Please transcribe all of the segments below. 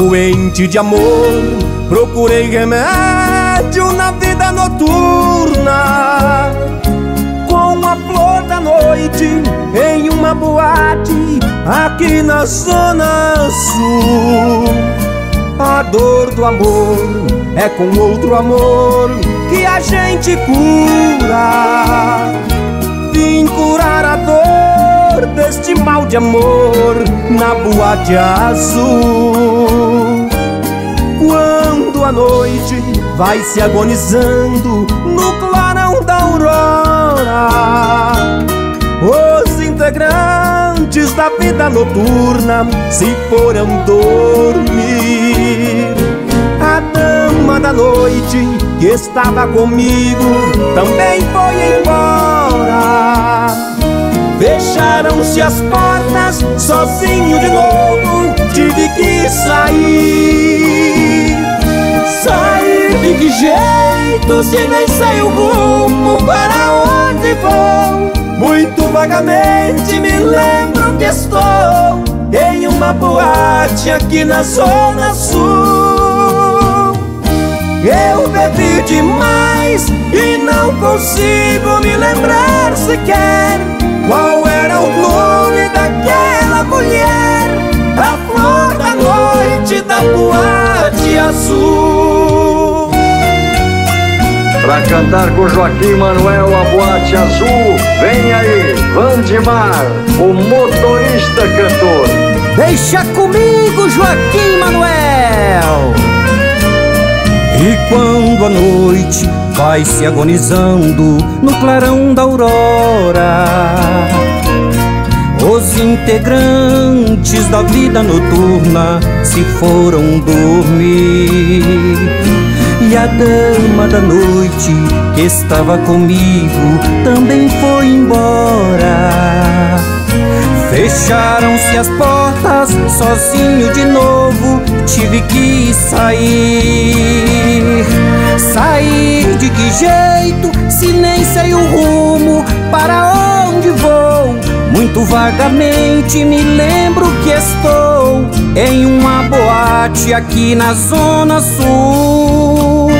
doente de amor, procurei remédio na vida noturna. Com a flor da noite em uma boate aqui na Zona Sul. A dor do amor é com outro amor que a gente cura. Vim curar a dor deste mal de amor na Boate Azul. Quando a noite vai se agonizando no clarão da aurora, os integrantes da vida noturna se foram dormir. A dama da noite que estava comigo também foi embora. Fecharam-se as portas, sozinho de novo tive que sair. Sair de que jeito se nem sei o rumo para onde vou? Muito vagamente me lembro que estou em uma boate aqui na Zona Sul. Eu bebi demais e não consigo me lembrar sequer qual era o nome daquela mulher, a flor da noite da Boate Azul. Pra cantar com Joaquim Manuel a Boate Azul, vem aí, Vandimar, o motorista cantor. Deixa comigo, Joaquim Manuel. E quando a noite vai se agonizando no clarão da aurora, os integrantes da vida noturna se foram dormir. E a dama da noite que estava comigo também foi embora. Fecharam-se as portas, sozinho de novo tive que sair. Sair de que jeito, se nem sei o rumo para onde vou? Muito vagamente me lembro que estou em uma boate aqui na Zona Sul.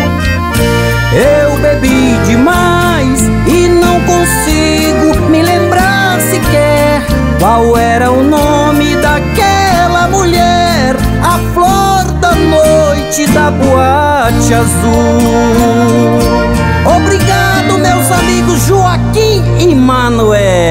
Eu bebi demais e não consigo me lembrar sequer qual era o nome daquela mulher, a flor da noite da Boate Azul. Obrigado, meus amigos Joaquim e Manuel.